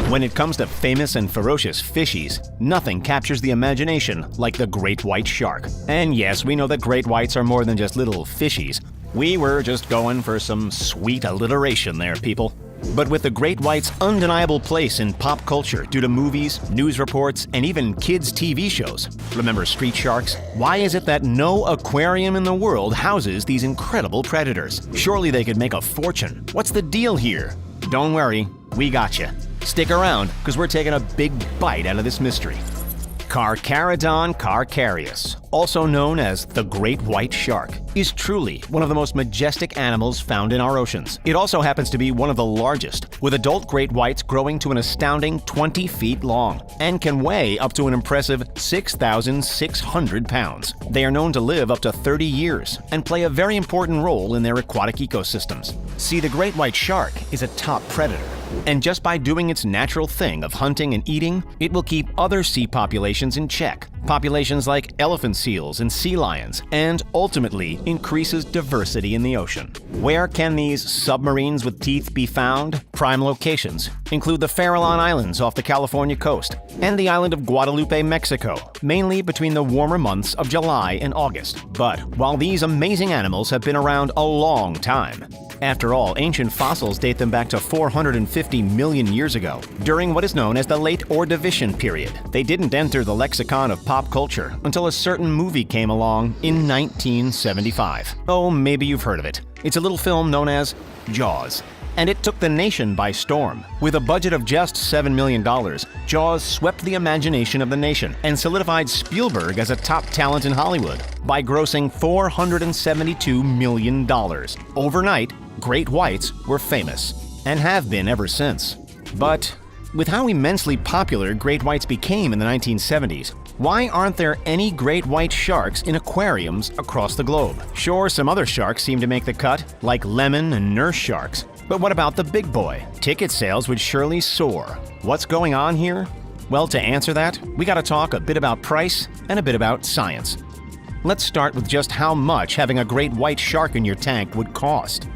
When it comes to famous and ferocious fishies, nothing captures the imagination like the great white shark. And yes, we know that great whites are more than just little fishies. We were just going for some sweet alliteration there, people. But with the great white's undeniable place in pop culture due to movies, news reports, and even kids' TV shows. Remember street sharks? Why is it that no aquarium in the world houses these incredible predators? Surely they could make a fortune. What's the deal here? Don't worry, we got you. Stick around, because we're taking a big bite out of this mystery. Carcharodon carcharias, also known as the great white shark, is truly one of the most majestic animals found in our oceans. It also happens to be one of the largest, with adult great whites growing to an astounding 20 feet long and can weigh up to an impressive 6,600 pounds. They are known to live up to 30 years and play a very important role in their aquatic ecosystems. See, the great white shark is a top predator. And just by doing its natural thing of hunting and eating, it will keep other sea populations in check. Populations like elephant seals and sea lions, and ultimately increases diversity in the ocean. Where can these submarines with teeth be found? Prime locations include the Farallon Islands off the California coast and the island of Guadalupe, Mexico, mainly between the warmer months of July and August. But while these amazing animals have been around a long time, after all, ancient fossils date them back to 450 million years ago, during what is known as the Late Ordovician period. They didn't enter the lexicon of pop culture until a certain movie came along in 1975. Oh, maybe you've heard of it. It's a little film known as Jaws. And it took the nation by storm. With a budget of just $7 million, Jaws swept the imagination of the nation and solidified Spielberg as a top talent in Hollywood by grossing $472 million. Overnight, great whites were famous, and have been ever since. But with how immensely popular great whites became in the 1970s, why aren't there any great white sharks in aquariums across the globe? Sure, some other sharks seem to make the cut, like lemon and nurse sharks. But what about the big boy? Ticket sales would surely soar. What's going on here? Well, to answer that, we gotta talk a bit about price and a bit about science. Let's start with just how much having a great white shark in your tank would cost.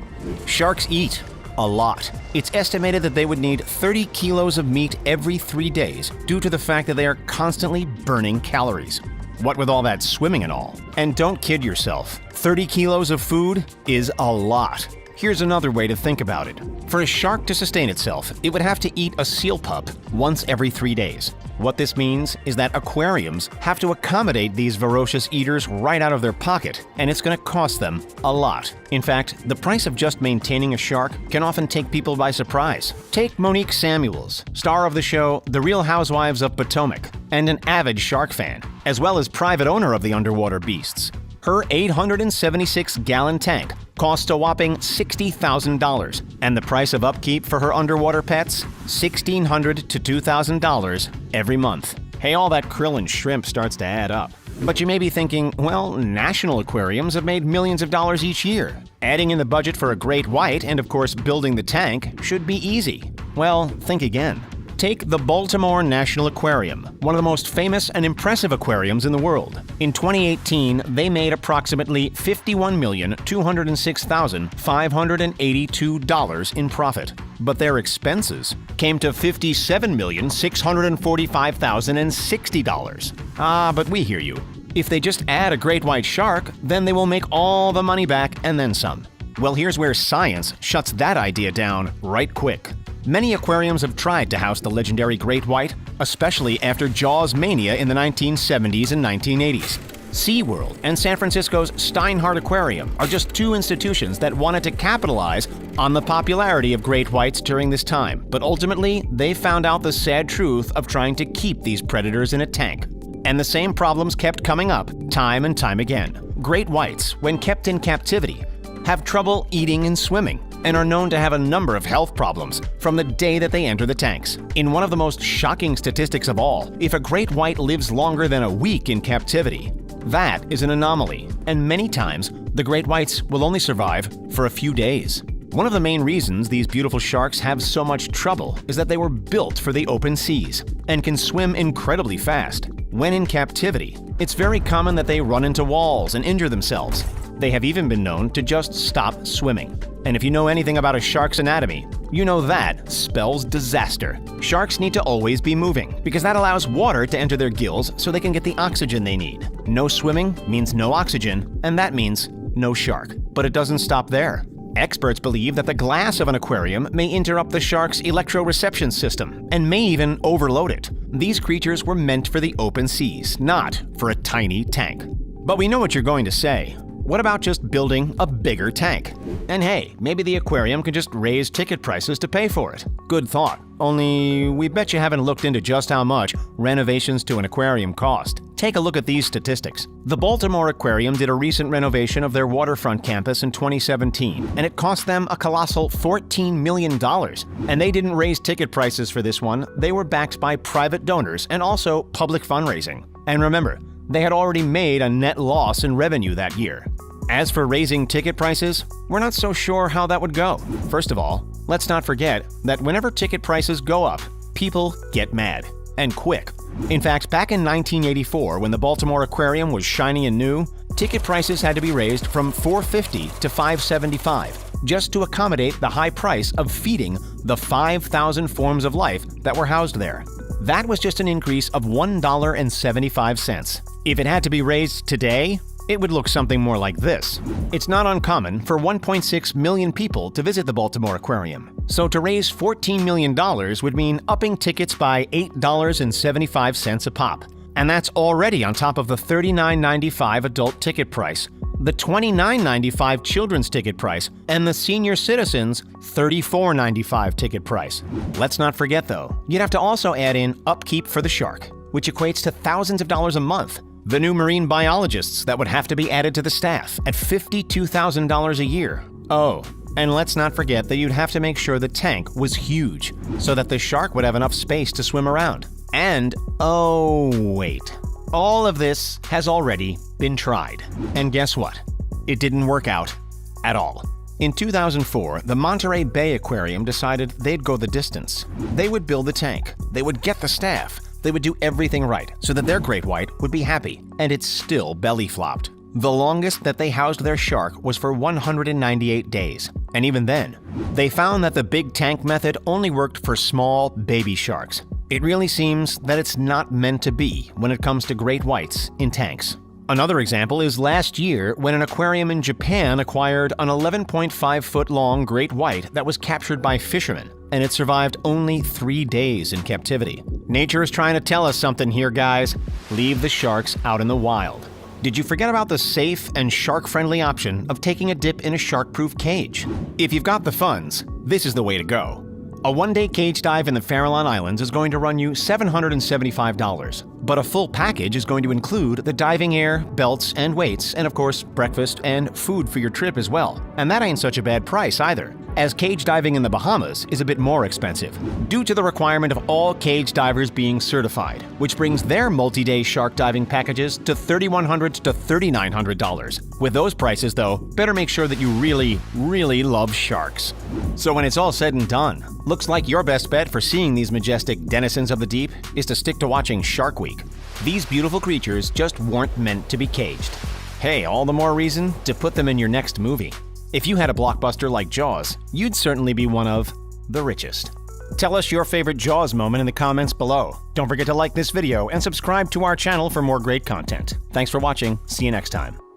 Sharks eat a lot. It's estimated that they would need 30 kilos of meat every 3 days due to the fact that they are constantly burning calories. What with all that swimming and all. And don't kid yourself, 30 kilos of food is a lot. Here's another way to think about it. For a shark to sustain itself, it would have to eat a seal pup once every 3 days. What this means is that aquariums have to accommodate these voracious eaters right out of their pocket, and it's going to cost them a lot. In fact, the price of just maintaining a shark can often take people by surprise. Take Monique Samuels, star of the show The Real Housewives of Potomac, and an avid shark fan, as well as private owner of the underwater beasts. Her 876-gallon tank costs a whopping $60,000, and the price of upkeep for her underwater pets? $1,600 to $2,000 every month. Hey, all that krill and shrimp starts to add up. But you may be thinking, well, national aquariums have made millions of dollars each year. Adding in the budget for a great white and, of course, building the tank should be easy. Well, think again. Take the Baltimore National Aquarium, one of the most famous and impressive aquariums in the world. In 2018, they made approximately $51,206,582 in profit. But their expenses came to $57,645,060. Ah, but we hear you. If they just add a great white shark, then they will make all the money back and then some. Well, here's where science shuts that idea down right quick. Many aquariums have tried to house the legendary great white, especially after Jaws mania in the 1970s and 1980s. SeaWorld and San Francisco's Steinhardt Aquarium are just two institutions that wanted to capitalize on the popularity of great whites during this time, but ultimately, they found out the sad truth of trying to keep these predators in a tank. And the same problems kept coming up time and time again. Great whites, when kept in captivity, have trouble eating and swimming, and are known to have a number of health problems from the day that they enter the tanks. In one of the most shocking statistics of all, if a great white lives longer than a week in captivity, that is an anomaly, and many times the great whites will only survive for a few days. One of the main reasons these beautiful sharks have so much trouble is that they were built for the open seas and can swim incredibly fast. When in captivity, it's very common that they run into walls and injure themselves. They have even been known to just stop swimming. And if you know anything about a shark's anatomy, you know that spells disaster. Sharks need to always be moving because that allows water to enter their gills so they can get the oxygen they need. No swimming means no oxygen, and that means no shark. But it doesn't stop there. Experts believe that the glass of an aquarium may interrupt the shark's electroreception system and may even overload it. These creatures were meant for the open seas, not for a tiny tank. But we know what you're going to say. What about just building a bigger tank? And hey, maybe the aquarium can just raise ticket prices to pay for it. Good thought. Only we bet you haven't looked into just how much renovations to an aquarium cost. Take a look at these statistics. The Baltimore Aquarium did a recent renovation of their waterfront campus in 2017, and it cost them a colossal $14 million. And they didn't raise ticket prices for this one. They were backed by private donors and also public fundraising. And remember, they had already made a net loss in revenue that year. As for raising ticket prices, we're not so sure how that would go. First of all, let's not forget that whenever ticket prices go up, people get mad. And quick. In fact, back in 1984, when the Baltimore Aquarium was shiny and new, ticket prices had to be raised from $4.50 to $5.75 just to accommodate the high price of feeding the 5,000 forms of life that were housed there. That was just an increase of $1.75. If it had to be raised today, it would look something more like this. It's not uncommon for 1.6 million people to visit the Baltimore Aquarium. So to raise $14 million would mean upping tickets by $8.75 a pop. And that's already on top of the $39.95 adult ticket price, the $29.95 children's ticket price, and the senior citizens' $34.95 ticket price. Let's not forget though, you'd have to also add in upkeep for the shark, which equates to thousands of dollars a month. The new marine biologists that would have to be added to the staff at $52,000 a year. Oh, and let's not forget that you'd have to make sure the tank was huge so that the shark would have enough space to swim around. And, oh wait, all of this has already been tried. And guess what? It didn't work out at all. In 2004, the Monterey Bay Aquarium decided they'd go the distance. They would build the tank, they would get the staff, they would do everything right so that their great white would be happy, and it still belly flopped. The longest that they housed their shark was for 198 days, and even then, they found that the big tank method only worked for small baby sharks. It really seems that it's not meant to be when it comes to great whites in tanks. Another example is last year when an aquarium in Japan acquired an 11.5-foot-long great white that was captured by fishermen, and it survived only 3 days in captivity. Nature is trying to tell us something here, guys. Leave the sharks out in the wild. Did you forget about the safe and shark-friendly option of taking a dip in a shark-proof cage? If you've got the funds, this is the way to go. A one-day cage dive in the Farallon Islands is going to run you $775, but a full package is going to include the diving gear, belts, and weights, and of course, breakfast and food for your trip as well. And that ain't such a bad price either, as cage diving in the Bahamas is a bit more expensive, due to the requirement of all cage divers being certified, which brings their multi-day shark diving packages to $3,100 to $3,900. With those prices though, better make sure that you really, really love sharks. So when it's all said and done, looks like your best bet for seeing these majestic denizens of the deep is to stick to watching Shark Week. These beautiful creatures just weren't meant to be caged. Hey, all the more reason to put them in your next movie. If you had a blockbuster like Jaws, you'd certainly be one of the richest. Tell us your favorite Jaws moment in the comments below. Don't forget to like this video and subscribe to our channel for more great content. Thanks for watching. See you next time.